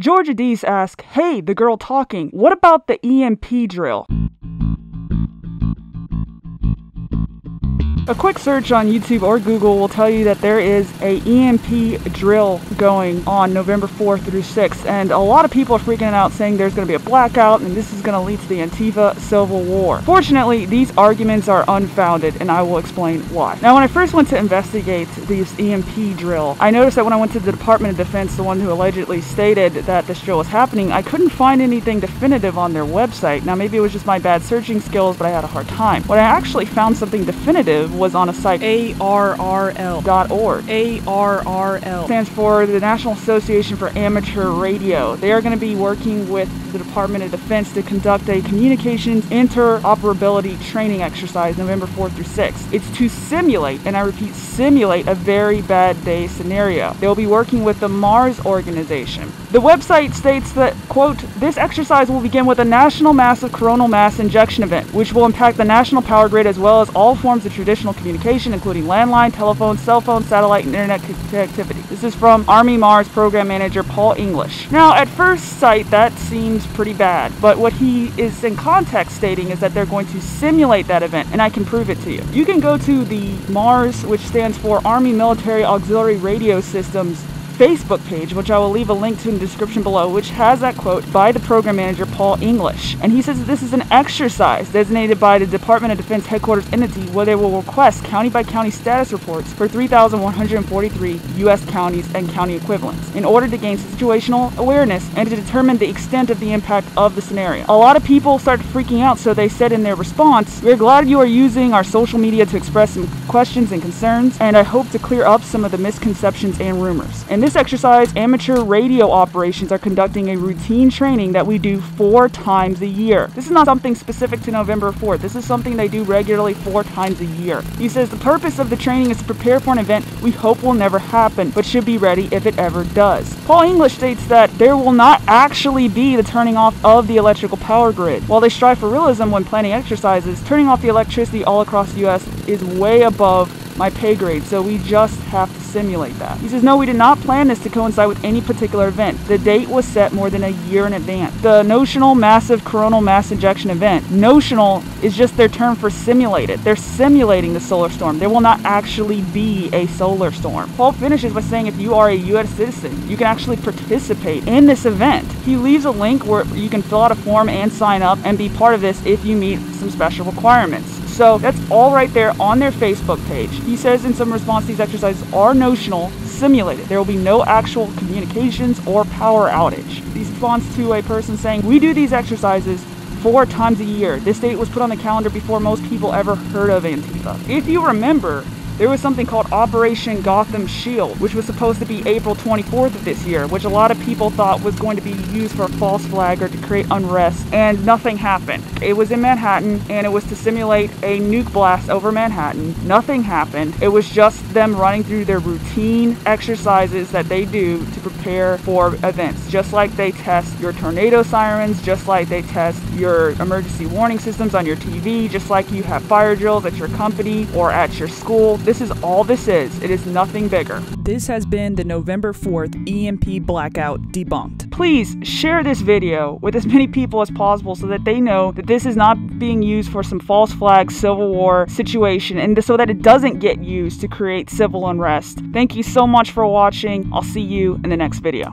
Georgia Dees asks, hey, the girl talking, what about the EMP drill? A quick search on YouTube or Google will tell you that there is a EMP drill going on November 4th through 6th, and a lot of people are freaking out saying there's going to be a blackout and this is going to lead to the Antifa Civil War. Fortunately, these arguments are unfounded, and I will explain why. Now, when I first went to investigate this EMP drill, I noticed that when I went to the Department of Defense, the one who allegedly stated that this drill was happening, I couldn't find anything definitive on their website. Now, maybe it was just my bad searching skills, but I had a hard time. When I actually found something definitive was on a site ARRL.org. ARRL stands for the National Association for Amateur Radio. They are going to be working with the Department of Defense to conduct a communications interoperability training exercise November 4th through 6th. It's to simulate, and I repeat, simulate a very bad day scenario. They'll be working with the Mars organization. The website states that, quote, this exercise will begin with a national massive coronal mass injection event, which will impact the national power grid as well as all forms of traditional communication, including landline, telephone, cell phone, satellite, and internet connectivity. This is from Army Mars Program Manager Paul English. Now, at first sight, that seems pretty bad, but what he is in context stating is that they're going to simulate that event, and I can prove it to you. You can go to the Mars, which stands for Army Military Auxiliary Radio Systems, Facebook page, which I will leave a link to in the description below, which has that quote by the program manager Paul English. And he says that this is an exercise designated by the Department of Defense headquarters entity where they will request county by county status reports for 3,143 U.S. counties and county equivalents in order to gain situational awareness and to determine the extent of the impact of the scenario. A lot of people started freaking out, so they said in their response, we're glad you are using our social media to express some questions and concerns, and I hope to clear up some of the misconceptions and rumors. In this exercise, amateur radio operations are conducting a routine training that we do 4 times a year. This is not something specific to November 4th. This is something they do regularly 4 times a year. He says the purpose of the training is to prepare for an event we hope will never happen, but should be ready if it ever does. Paul English states that there will not actually be the turning off of the electrical power grid. While they strive for realism when planning exercises, turning off the electricity all across the U.S. is way above my pay grade, so we just have to simulate that. He says, no, we did not plan this to coincide with any particular event. The date was set more than a year in advance. The notional massive coronal mass injection event. Notional is just their term for simulated. They're simulating the solar storm. There will not actually be a solar storm. Paul finishes by saying if you are a U.S. citizen, you can actually participate in this event. He leaves a link where you can fill out a form and sign up and be part of this if you meet some special requirements. So that's all right there on their Facebook page. He says in some response, these exercises are notional, simulated. There will be no actual communications or power outage. He responds to a person saying, we do these exercises 4 times a year. This date was put on the calendar before most people ever heard of Antifa. If you remember, there was something called Operation Gotham Shield, which was supposed to be April 24th of this year, which a lot of people thought was going to be used for a false flag or to create unrest, and nothing happened. It was in Manhattan, and it was to simulate a nuke blast over Manhattan. Nothing happened. It was just them running through their routine exercises that they do to prepare for events, just like they test your tornado sirens, just like they test your emergency warning systems on your TV, just like you have fire drills at your company or at your school. This is all this is. It is nothing bigger. This has been the November 4th EMP Blackout Debunked. Please share this video with as many people as possible so that they know that this is not being used for some false flag Civil War situation, and so that it doesn't get used to create civil unrest. Thank you so much for watching. I'll see you in the next video.